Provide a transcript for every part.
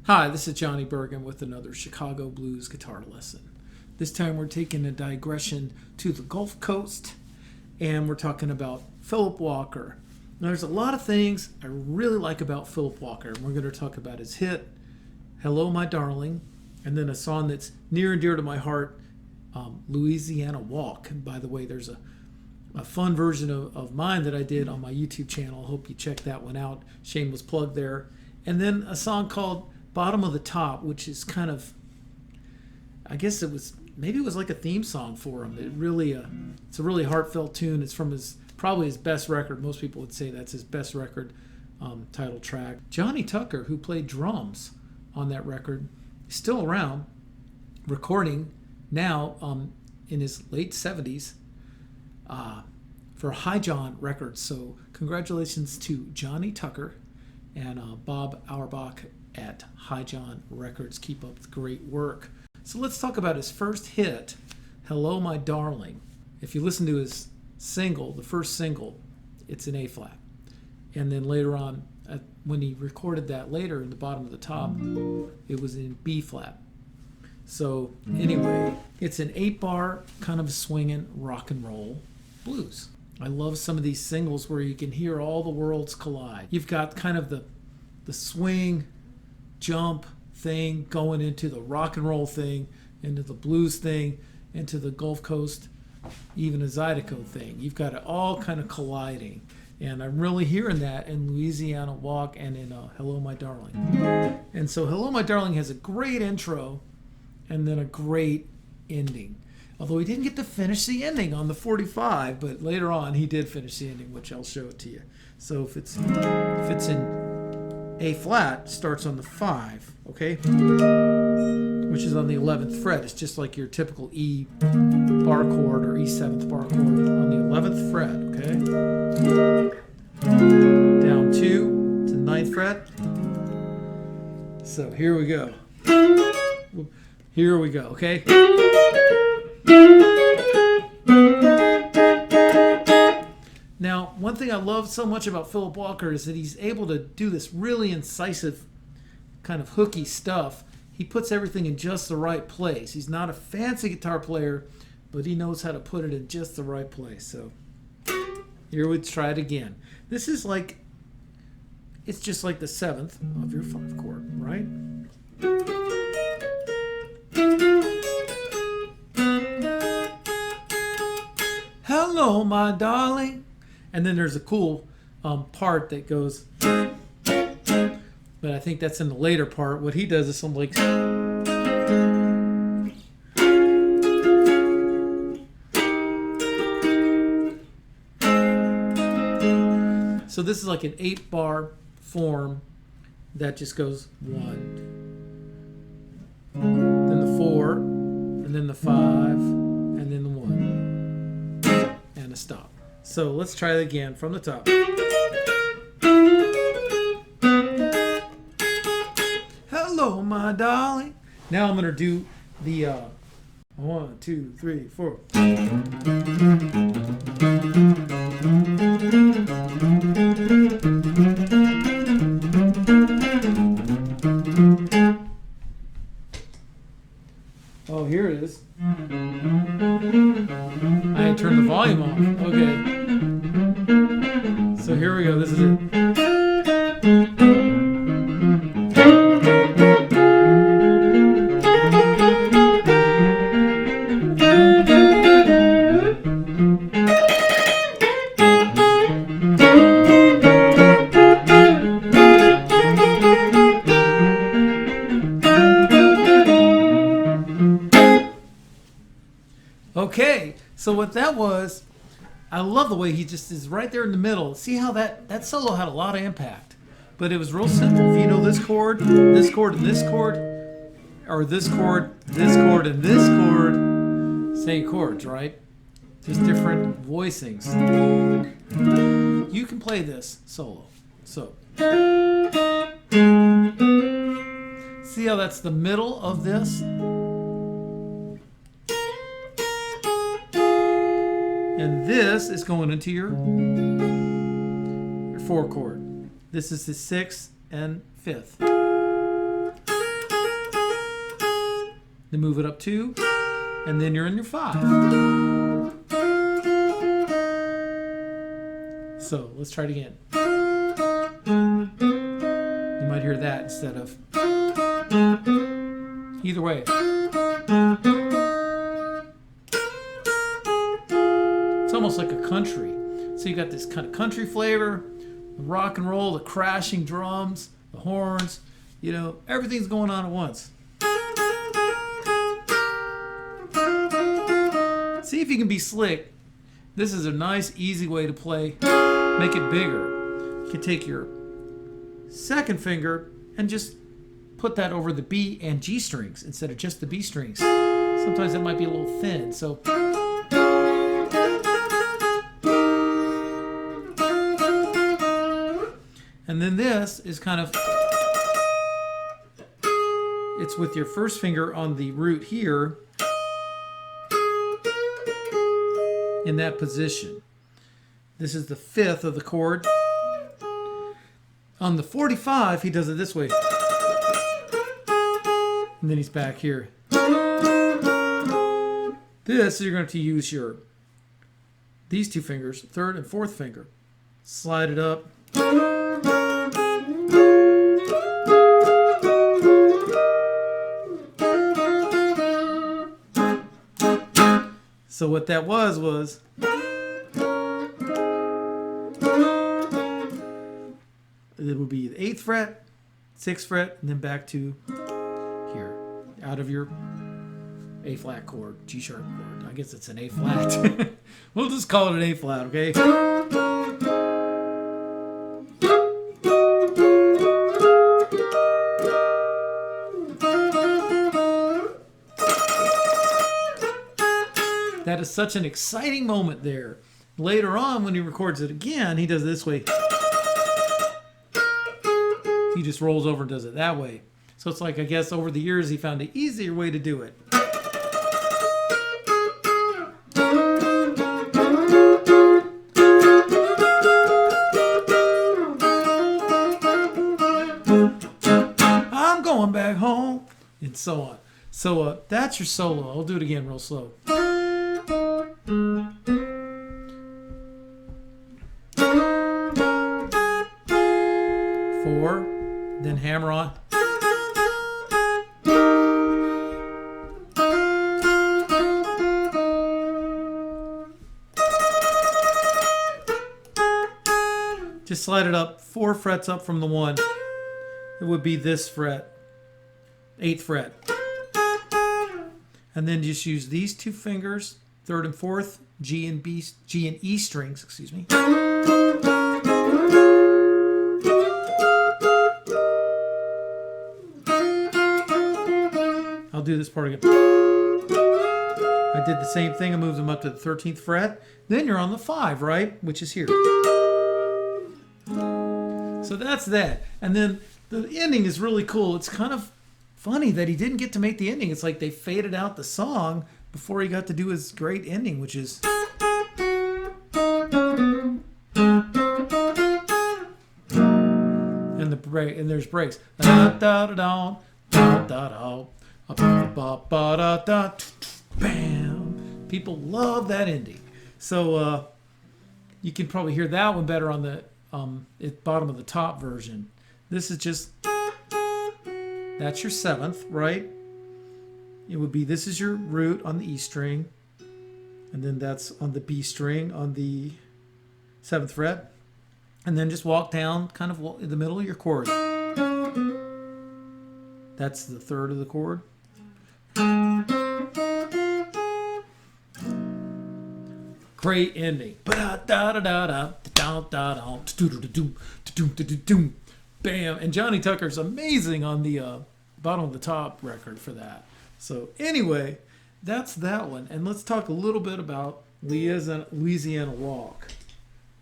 Hi, this is Johnny Bergen with another Chicago Blues guitar lesson. This time we're taking a digression to the Gulf Coast and we're talking about Phillip Walker. Now, there's a lot of things I really like about Phillip Walker. We're going to talk about his hit, Hello My Darling, and then a song that's near and dear to my heart, Louisiana Walk. And by the way, there's a fun version of mine that I did on my YouTube channel. I hope you check that one out. Shameless plug there. And then a song called Bottom of the Top, which is kind of, I guess it was like a theme song for him. It's a really heartfelt tune. It's from probably his best record. Most people would say that's his best record, title track. Johnny Tucker, who played drums on that record, is still around, recording now in his late 70s for Hightone Records. So congratulations to Johnny Tucker and Bob Auerbach at Hightone Records. Keep up the great work. So let's talk about his first hit, Hello My Darling. If you listen to his single, the first single, it's in A flat. And then later on, when he recorded that later in the bottom of the top, it was in B flat. So anyway, it's an 8-bar kind of swinging rock and roll blues. I love some of these singles where you can hear all the worlds collide. You've got kind of the swing, jump thing going into the rock and roll thing, into the blues thing, into the Gulf Coast, even a Zydeco thing. You've got it all kind of colliding. And I'm really hearing that in Louisiana Walk and in Hello My Darling. And so Hello My Darling has a great intro and then a great ending. Although he didn't get to finish the ending on the 45, but later on he did finish the ending, which I'll show it to you. So if it's in A flat, starts on the 5, okay? Which is on the 11th fret. It's just like your typical E bar chord or E 7th bar chord on the 11th fret, okay? Down 2 to the 9th fret. So here we go. Here we go, okay? Now, one thing I love so much about Phillip Walker is that he's able to do this really incisive kind of hooky stuff. He puts everything in just the right place. He's not a fancy guitar player, but he knows how to put it in just the right place. So here we try it again. This is like, it's just like the 7th of your 5 chord, right? Hello, my darling. And then there's a cool part that goes, but I think that's in the later part. What he does is something like, so this is like an 8-bar form that just goes 1, then the 4, and then the 5, and then the 1, and a stop. So let's try it again from the top. Hello, my darling. Now I'm going to do the 1, 2, 3, 4. Oh, here it is. I ain't turned the volume off. Okay. So here we go. This is it. Okay, so what that was, I love the way he just is right there in the middle. See how that solo had a lot of impact, but it was real simple. If you know this chord, and this chord, or this chord, and this chord, same chords, right? Just different voicings. You can play this solo. So, see how that's the middle of this? And this is going into your 4 chord. This is the 6th and 5th. then move it up 2, and then you're in your 5. So let's try it again. You might hear that instead of. Either way. It's almost like a country. So you got this kind of country flavor, the rock and roll, the crashing drums, the horns, you know, everything's going on at once. See if you can be slick. This is a nice, easy way to play. Make it bigger. You can take your second finger and just put that over the B and G strings instead of just the B strings. Sometimes it might be a little thin, so. And then this is kind of, it's with your first finger on the root here in that position. This is the 5th of the chord. On the 45, he does it this way. And then he's back here. This, you're going to use these 2 fingers, 3rd and 4th finger. Slide it up. So what that was it would be the 8th fret, 6th fret, and then back to here, out of your A flat chord, G sharp chord. I guess it's an A flat. We'll just call it an A flat, okay? That is such an exciting moment there. Later on, when he records it again, he does it this way. He just rolls over and does it that way. So it's like, I guess, over the years, he found an easier way to do it. I'm going back home, and so on. So that's your solo. I'll do it again real slow. 4, then hammer on. Just slide it up 4 frets up from the 1. It would be this fret, 8th fret. And then just use these 2 fingers, 3rd and 4th, G and E strings, excuse me. I'll do this part again. I did the same thing. I moved them up to the 13th fret. Then you're on the 5, right? Which is here. So that's that. And then the ending is really cool. It's kind of funny that he didn't get to make the ending. It's like they faded out the song before he got to do his great ending, which is... And the break, and there's breaks. Da da da da da da da. Bam! People love that ending. So you can probably hear that one better on the bottom of the top version. This is just, that's your 7th, right? It would be, this is your root on the E string, and then that's on the B string on the 7th fret, and then just walk down kind of in the middle of your chord. That's the 3rd of the chord. Great ending. Bam. And Johnny Tucker's amazing on the bottom of the top record for that. So anyway, that's that one. And let's talk a little bit about Louisiana Walk.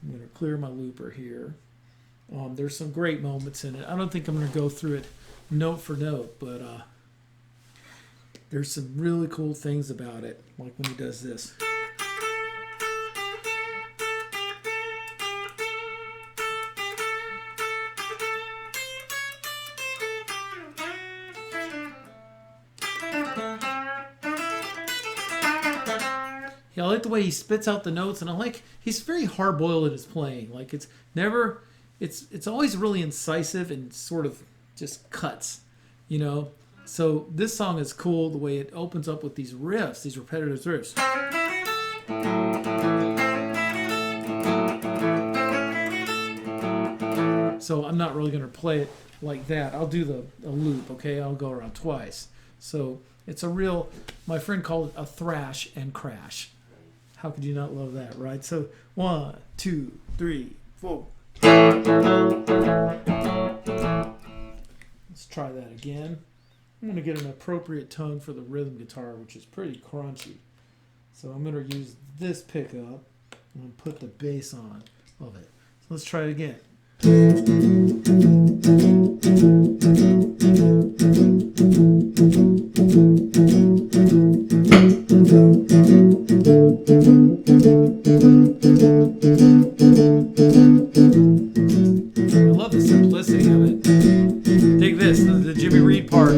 I'm going to clear my looper here. There's some great moments in it. I don't think I'm going to go through it note for note, but there's some really cool things about it, like when he does this. I like the way he spits out the notes, and I like he's very hard-boiled in his playing. Like it's never, it's always really incisive and sort of just cuts, you know. So this song is cool the way it opens up with these riffs, these repetitive riffs. So I'm not really going to play it like that. I'll do a loop, okay? I'll go around twice. So it's a real, my friend called it a thrash and crash. How could you not love that, right? So 1, 2, 3, 4. Let's try that again. I'm going to get an appropriate tone for the rhythm guitar, which is pretty crunchy. So I'm going to use this pickup and put the bass on of it. So let's try it again. I love the simplicity of it. Take this, the Jimmy Reed part.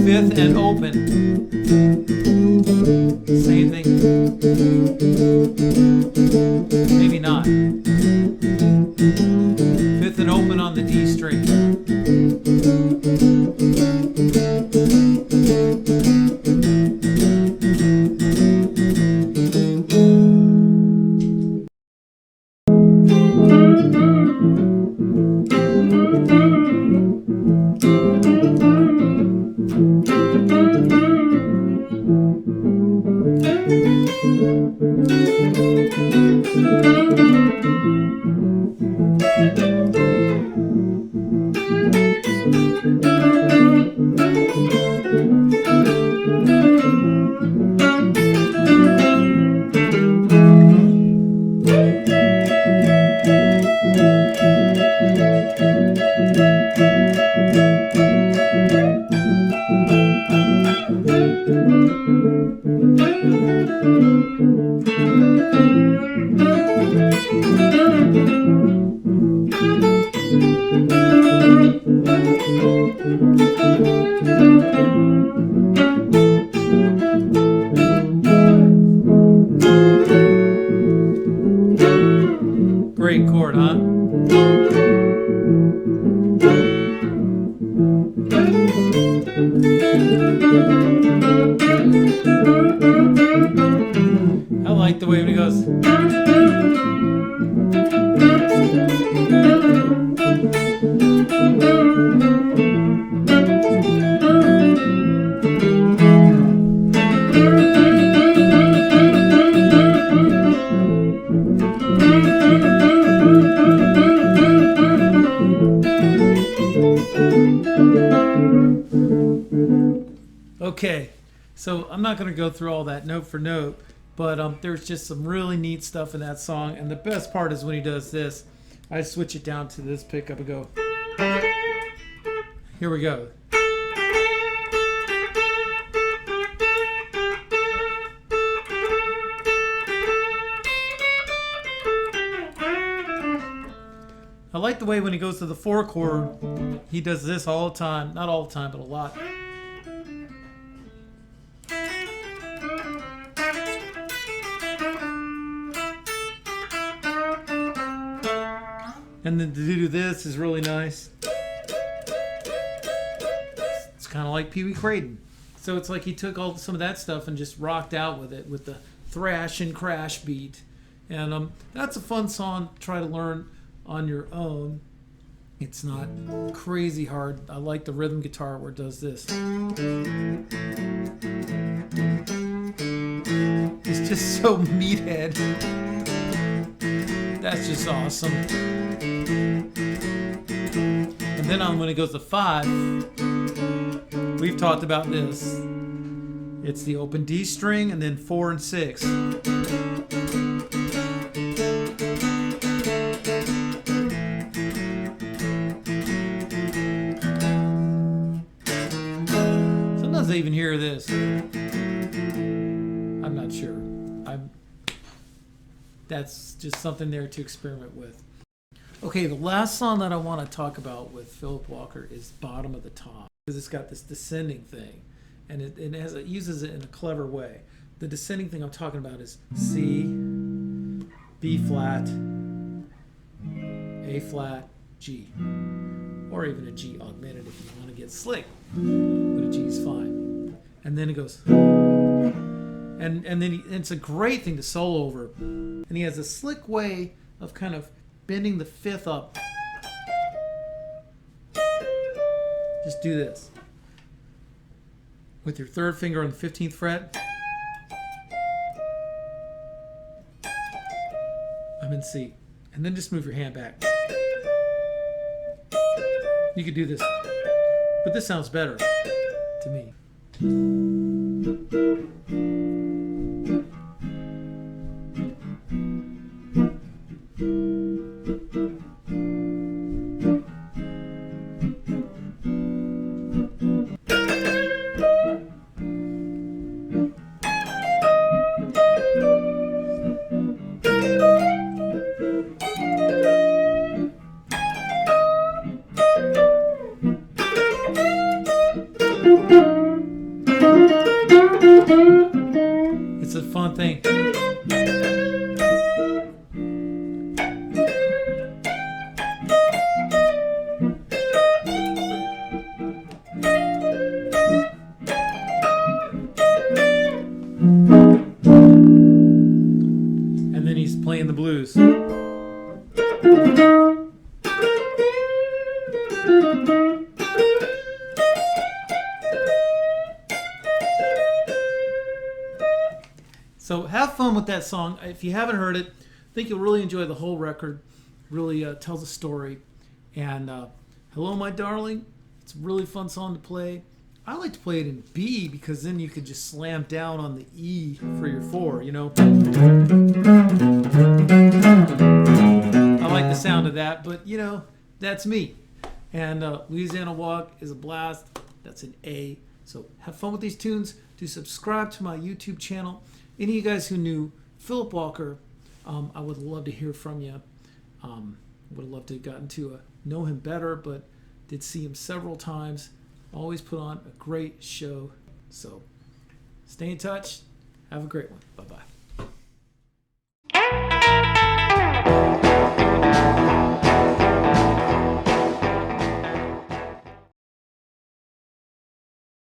Fifth and open. Same thing. Maybe not. Fifth and open on the D string. Great chord, huh? I like the way it goes. Okay, so I'm not going to go through all that note for note, but there's just some really neat stuff in that song, and the best part is when he does this. I switch it down to this pickup and go. Here we go. I like the way when he goes to the 4 chord, he does this all the time. Not all the time, but a lot. And then to do this is really nice. It's kind of like Pee Wee Creighton. So it's like he took some of that stuff and just rocked out with it with the thrash and crash beat. And that's a fun song to try to learn on your own. It's not crazy hard. I like the rhythm guitar where it does this. It's just so meathead. That's just awesome. And then when it goes to 5, we've talked about this. It's the open D string and then 4 and 6. Sometimes I even hear this. I'm not sure. that's just something there to experiment with. Okay, the last song that I want to talk about with Phillip Walker is Bottom of the Top, because it's got this descending thing, and it uses it in a clever way. The descending thing I'm talking about is C, B flat, A flat, G, or even a G augmented if you want to get slick, but a G is fine. And then it goes, and then it's a great thing to solo over, and he has a slick way of kind of bending the fifth up. Just do this with your third finger on the 15th fret. I'm in C, and then just move your hand back. You could do this, but this sounds better to me. It's a fun thing. And then he's playing the blues. So have fun with that song. If you haven't heard it, I think you'll really enjoy the whole record. Really tells a story. And Hello My Darling, it's a really fun song to play. I like to play it in B because then you could just slam down on the E for your 4, you know. I like the sound of that, but you know, that's me. And Louisiana Walk is a blast. That's an A. So have fun with these tunes. Do subscribe to my YouTube channel. Any of you guys who knew Phillip Walker, I would love to hear from you. Would have loved to have gotten to know him better, but did see him several times. Always put on a great show. So stay in touch. Have a great one. Bye-bye.